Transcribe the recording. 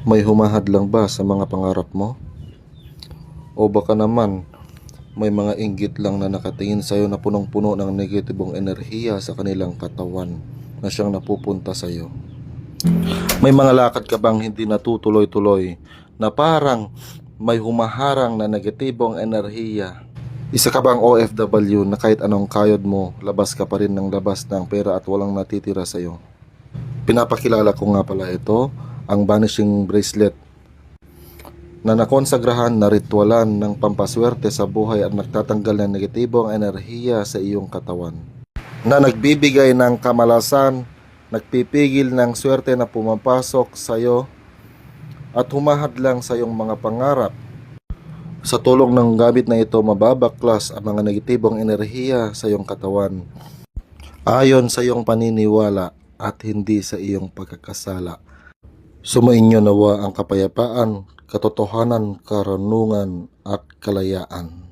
May humahadlang ba sa mga pangarap mo? O baka naman, may mga inggit lang na nakatingin sa'yo na punong-puno ng negatibong enerhiya sa kanilang katawan na siyang napupunta sa'yo? May mga lakad ka bang hindi natutuloy-tuloy na parang may humaharang na negatibong enerhiya? Isa ka bang OFW na kahit anong kayod mo, labas ka pa rin ng labas ng pera at walang natitira sa'yo? Pinapakilala ko nga pala ito, ang Vanishing Bracelet, na nakonsagrahan na ritualan ng pampaswerte sa buhay at nagtatanggal ng negatibong enerhiya sa iyong katawan, na nagbibigay ng kamalasan, nagpipigil ng swerte na pumapasok sa iyo at humahadlang sa iyong mga pangarap. Sa tulong ng gamit na ito, mababaklas ang mga negatibong enerhiya sa iyong katawan ayon sa iyong paniniwala at hindi sa iyong pagkakasala. Sumainyo nawa ang kapayapaan, katotohanan, karunungan at kalayaan.